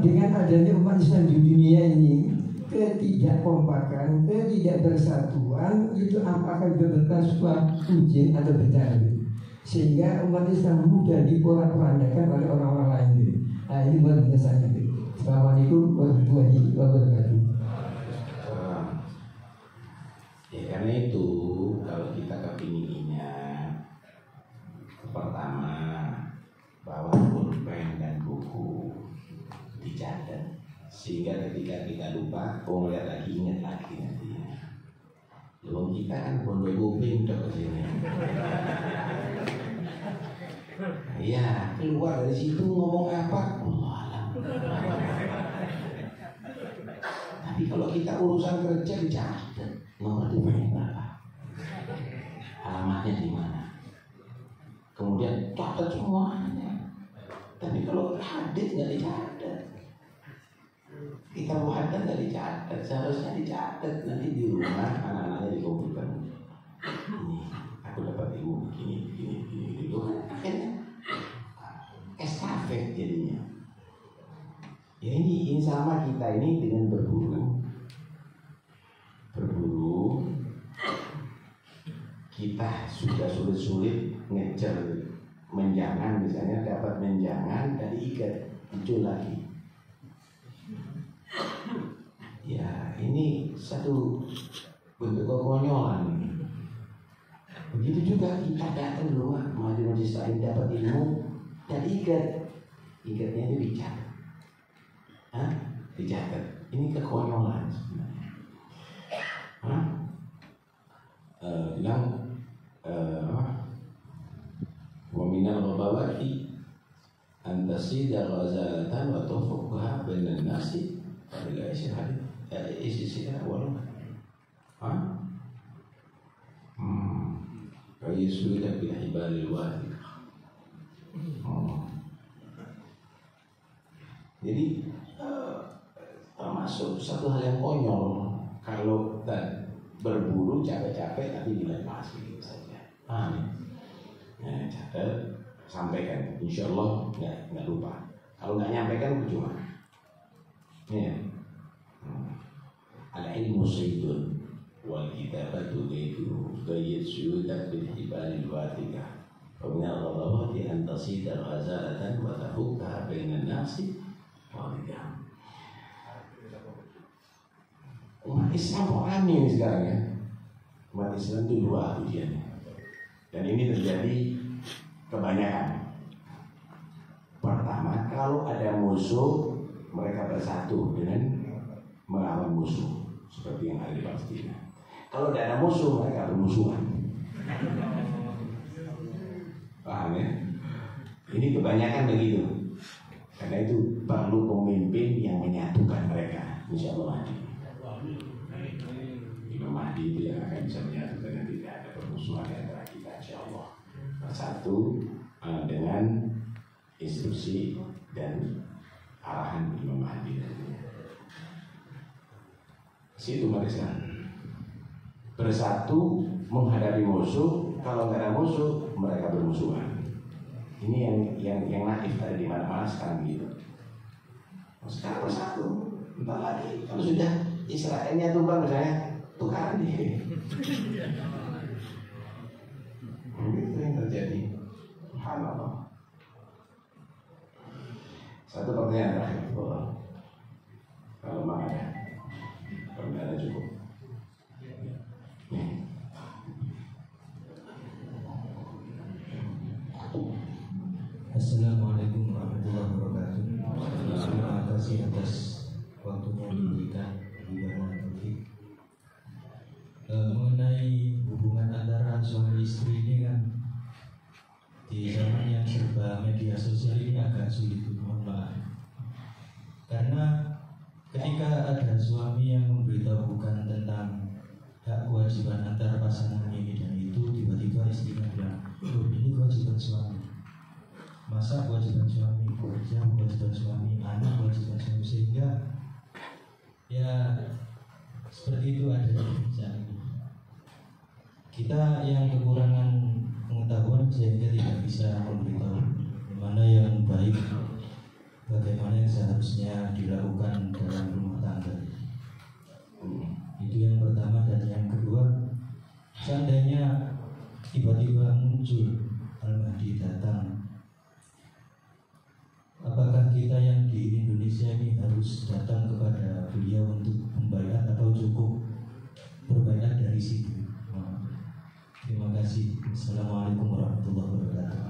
Dengan adanya umat Islam di dunia ini, ketidakkompakan, ketidakbersatuan itu akan menyebabkan sebuah ujian atau bencana, sehingga umat Islam mudah diporak-porandakan oleh orang-orang lain. Nah ini buat biasanya. Assalamualaikum warahmatullahi wabarakatuh. Ya karena itu kalau kita kepinginnya, pertama bawa pulpen dan buku dicatat, sehingga ketika kita lupa, lihat lagi, ingat lagi nantinya. Belum kita kan pondok kuping ke sini. Iya, keluar dari situ ngomong apa? Allah alam. Tapi kalau kita urusan kerja dicatat, nomor teleponnya berapa, alamatnya di mana, kemudian catat semuanya. Tapi kalau hadis nggak dicatat, kita muhaddan nggak dicatat, seharusnya dicatat. Nanti di rumah anak-anaknya dikumpulkan. Ini aku dapat ilmu begini itu kan akhirnya estafet jadinya. Ya ini sama kita ini dengan berburu, kita sudah sulit-sulit ngejar menjangan, misalnya dapat menjangan dari ikat muncul lagi. Ya ini satu bentuk kekonyolan. Begitu juga kita datang ke rumah majelis taklim dapat ilmu dan ikatnya itu dicatat. dicatat. Ini kekonyolan sebenarnya. Bilang wa minal ghabawati an tasida ghazalatan wa tufukha bainan nasi ila isi sila wal Yasuda bil hibalil wathik. Jadi termasuk satu hal yang konyol kalau berburu capek-capek tapi dilepas gitu saja. Ya, catat, sampaikan. Insya Allah nggak lupa. Kalau nggak nyampaikan percuma. Ya. Al ilmu sayyidun wal kitabatu gayyid suyudak bil hibalil wathikah. Wa min al-ghadawati an tasida ghazalatan wa tahukka bainan nasi wathikah. Umat Islam kok aneh ini sekarang ya. Umat Islam itu dua ujiannya. Dan ini terjadi kebanyakan. Pertama, kalau ada musuh, mereka bersatu dengan melawan musuh, seperti yang ada di Palestina. Kalau tidak ada musuh, mereka bermusuhan. Paham ya? Ini kebanyakan begitu. Karena itu perlu pemimpin yang menyatukan mereka. Insya Allah Mahdi. Imam Mahdi itu yang akan bisa menyatukan dan tidak ada permusuhan di antara kita. Insya Allah bersatu dengan instruksi dan arahan Imam Mahdi. Situ mereka bersatu menghadapi musuh. Kalau nggak ada musuh, mereka bermusuhan. Ini yang naif ada di mana-mana sekarang gitu. Sekarang bersatu. Entar lagi kalau sudah Israelnya tumbang misalnya, tukaran deh. Itu yang terjadi. Subhanallah. Satu pertanyaan terakhir, kalau memang ada, kalau tidak ada cukup. Nih. Assalamualaikum warahmatullahi wabarakatuh. Terima kasih atas waktunya diberikan mengenai hubungan antara suami istri ini kan di zaman yang serba media sosial ini agak sulit, mohon maaf. Karena ketika ada suami yang memberitahukan tentang hak kewajiban antara pasangan ini dan itu, tiba-tiba istrinya bilang, "Loh, ini kewajiban suami. Masa kewajiban suami, kerja kewajiban suami, anak kewajiban suami," sehingga ya seperti itu ada di Indonesia. Kita yang kekurangan pengetahuan sehingga tidak bisa memberitahu mana yang baik, bagaimana yang seharusnya dilakukan dalam rumah tangga. Itu yang pertama. Dan yang kedua, seandainya tiba-tiba muncul Al-Mahdi datang, apakah kita yang di Indonesia ini harus datang kepada beliau untuk membaiat atau cukup berbaiat dari situ? Terima kasih. Assalamualaikum warahmatullahi wabarakatuh.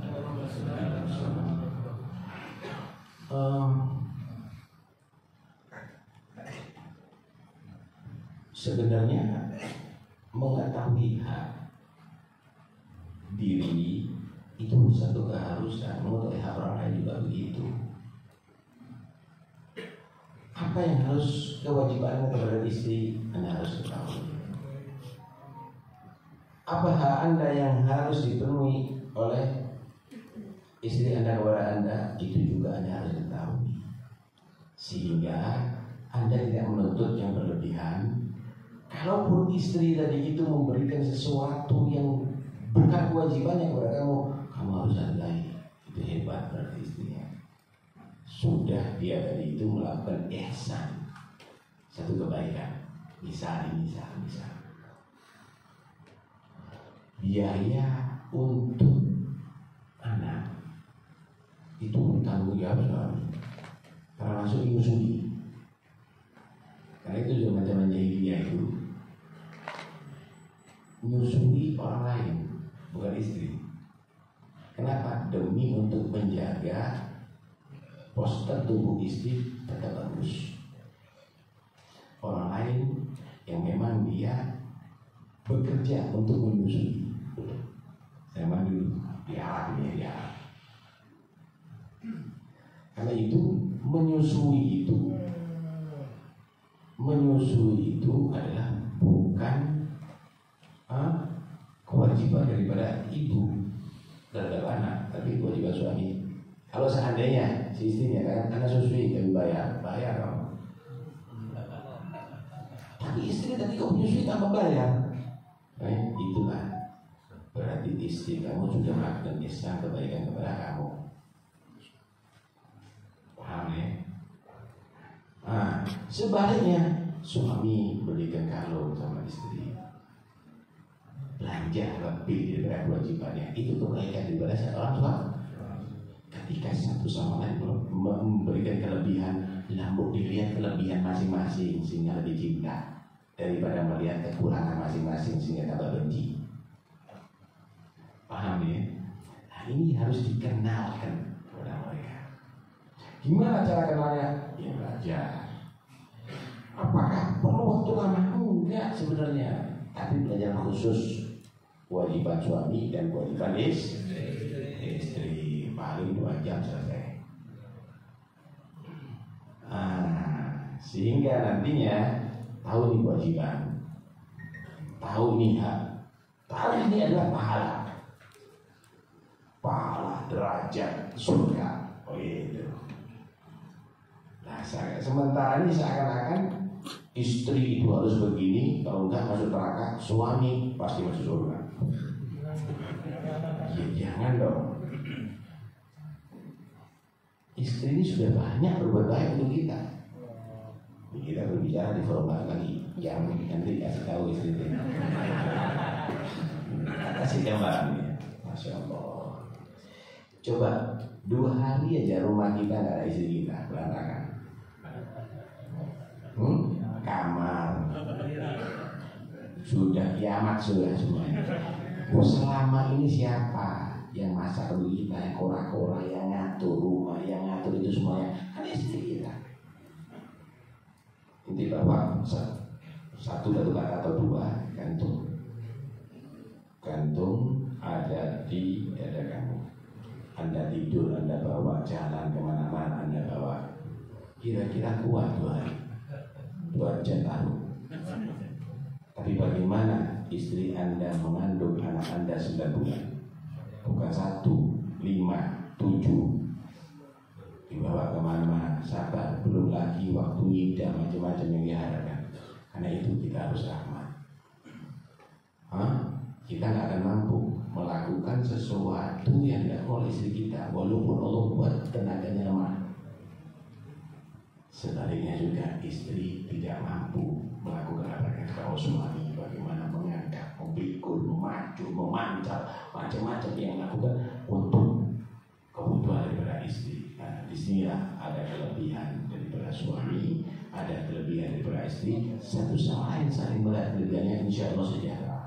Sebenarnya mengetahui hak diri itu satu keharusan, mengetahui hak orang lain juga begitu. Apa yang harus kewajibannya kepada istri, Anda harus ketahui. Apa hak Anda yang harus dipenuhi oleh istri Anda kepada Anda, itu juga Anda harus ketahui. Sehingga Anda tidak menuntut yang berlebihan. Kalaupun istri tadi itu memberikan sesuatu yang bukan kewajibannya kepada kamu, kamu harus hargai. Itu hebat berarti istrinya. Sudah dia tadi itu melakukan ihsan, satu kebaikan. Misal. Biaya untuk anak itu tanggung jawab suami, termasuk menyusui. Karena itu zaman jahiliyah itu menyusui orang lain, bukan istri. Kenapa? Demi untuk menjaga postur tubuh istri tetap bagus. dia bekerja untuk menyusui. Zaman dulu di Arab ini ya. Karena itu menyusui itu adalah bukan kewajiban daripada ibu terhadap anak, tapi kewajiban suami. Kalau seandainya si istrinya kan anak susui tapi bayar kamu. Tapi istri tadi kau menyusui tanpa bayar, itulah berarti istri kamu sudah melakukan ihsan kebaikan kepada kamu. Paham ya? Sebaliknya suami berikan kalung sama istri, belanja lebih daripada kewajibannya, itu kebaikan daripada seorang suami. Ketika satu sama lain memberikan kelebihan, lambuk dilihat kelebihan masing-masing sehingga lebih cinta daripada melihat kekurangan masing-masing sehingga tambah benci. Paham ya? Nah, ini harus dikenalkan kepada mereka. Gimana cara kenalnya? Ya belajar. Apakah perlu waktu lama? Enggak sebenarnya. Tapi belajar khusus kewajiban suami dan kewajiban istri paling 2 jam selesai. Sehingga nantinya tahu nih kewajiban, tahu nih hak, tahu ini adalah pahala derajat surga. Oh itu. Nah, sementara ini seakan-akan istri itu harus begini, kalau enggak masuk neraka, suami pasti masuk surga. Ya jangan dong. Istri ini sudah banyak berbuat baik untuk kita. Kita berbicara di forum kali yang nanti kasih tahu istri itu. Kasih gambarannya, Masya Allah. Coba 2 hari aja rumah kita nggak ada istri kita, berantakan. Kamar sudah kiamat sudah semuanya. Selama ini siapa yang masak untuk kita, yang kora-kora, yang ngatur rumah, yang ngatur itu semuanya kan istri kita. Nanti bapak satu kata atau 2 gantung ada di dada kamu. Anda tidur, Anda bawa, jalan kemana-mana Anda bawa. Kira-kira kuat 2 hari, 2 jam taruh. Tapi bagaimana istri Anda mengandung anak Anda 9 bulan? Bukan 1, 5, 7 dibawa kemana-mana, sabar, belum lagi waktu ngida macam-macam yang diharapkan. Karena itu kita harus rahmat. Kita nggak akan mampu melakukan sesuatu yang tidak oleh istri kita, walaupun Allah buat tenaganya lemah. Sebaliknya juga istri tidak mampu melakukan apa yang kalau suami, bagaimana mengangkat, memikul, memacu, memancal, macam-macam yang dilakukan untuk kebutuhan daripada istri. Nah, di sinilah ada kelebihan daripada suami, ada kelebihan daripada istri. Satu sama lain saling melihat kelebihannya, insya Allah sejahtera.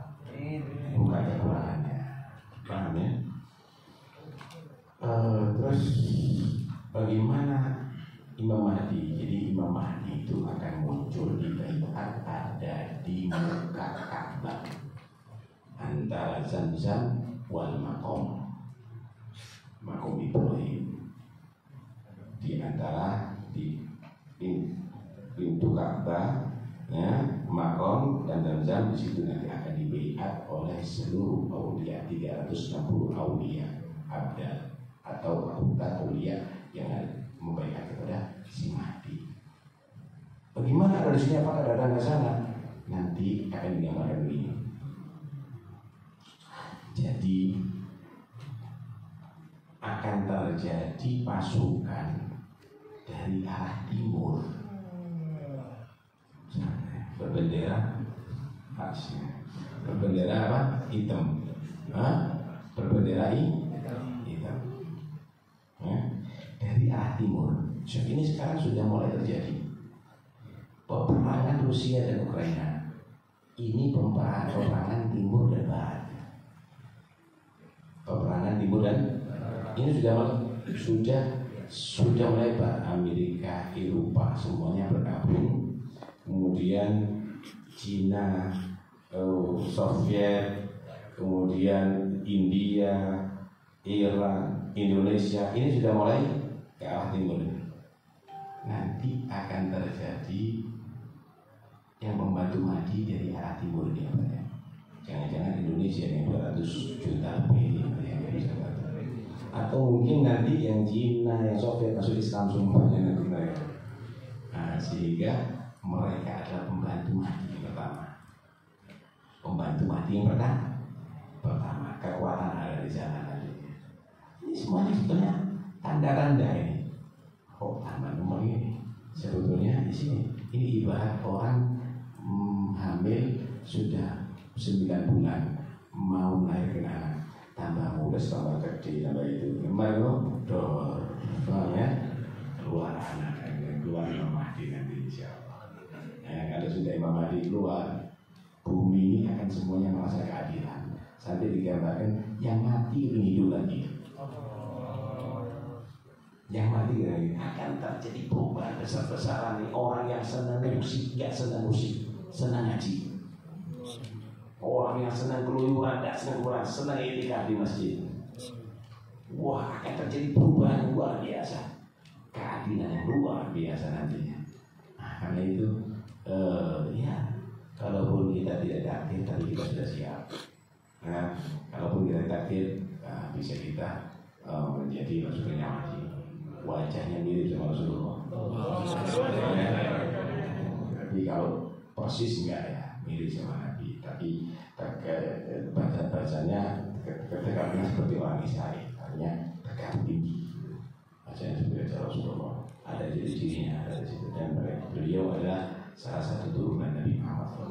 Bukan kekurangannya. Paham ya? Terus bagaimana Imam Mahdi? Jadi Imam Mahdi itu akan muncul di tempat ada di muka Ka'bah antara Zamzam wal Maqam Ibrahim, di antara di pintu Ka'bah, ya, Maqam dan Zamzam. Di situ nanti akan dibaiat oleh seluruh aulia, 360 aulia abdal atau aulia yang membaiat kepada si Mahdi. Bagaimana dari sini, apakah datang ke sana? Nanti akan digambarkan begini. Jadi akan terjadi pasukan dari arah timur berbendera berbendera apa? Hitam. Berbendera hitam. Dari arah timur. Ini sekarang sudah mulai terjadi peperangan Rusia dan Ukraina. Ini peperangan timur dan barat. Peperangan timur dan ini sudah melebar. Amerika, Eropa semuanya bergabung. Kemudian Cina, Soviet, kemudian India, Iran, Indonesia, ini sudah mulai ke arah timur. Nanti akan terjadi yang membantu Mahdi dari arah timur dia, jangan-jangan Indonesia yang 200 juta lebih yang bisa bantu. Atau mungkin nanti yang Cina, yang Soviet masuk Islam semuanya nanti mereka. Nah, sehingga mereka adalah pembantu Mahdi yang pertama. Pembantu Mahdi yang pertama, kekuatan ada di sana nanti. Ini semuanya sebetulnya tanda-tanda ini. Oh, tanda nomor ini sebetulnya di sini. Ini ibarat orang hamil sudah 9 bulan mau melahirkan anak, tambah muda, tambah gede, tambah itu, dor, ya, keluar anak, keluar Imam Mahdi nanti insya Allah. Kalau sudah Imam Mahdi keluar, bumi ini akan semuanya merasa keadilan. Sampai digambarkan yang mati hidup lagi. Yang mati lagi akan terjadi perubahan besar-besaran nih. Orang yang senang musik, gak senang musik, senang ngaji. Orang yang senang keluyuran, gak senang Quran, senang itikaf di masjid. Wah, akan terjadi perubahan luar biasa, keadilan yang luar biasa nantinya. Nah, karena itu, ya, kalaupun kita tidak takdir, tapi kita sudah siap. Nah, kalaupun kita takdir, bisa kita menjadi maksudnya Mahdi. Wajahnya mirip sama Rasulullah. Tapi kalau persis enggak ya, mirip sama Nabi. Tapi bacanya ketika seperti orang Israel, artinya tegak tinggi. Bacanya seperti Rasulullah. Ada di sini, ada di situ. Dan beliau adalah salah satu turunan Nabi Muhammad.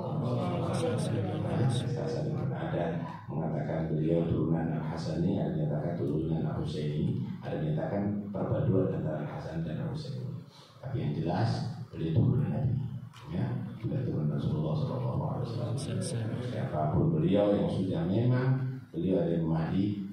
Ada mengatakan beliau turunan Al-Hasani, ada menyatakan turunan Al-Husaini, ada menyatakan perpaduan antara Al-Hasan dan Al-Husaini. Tapi yang jelas beliau turunan Nabi, ya, sudah turunan Rasulullah SAW. Siapapun beliau yang sudah memang beliau adalah Mahdi,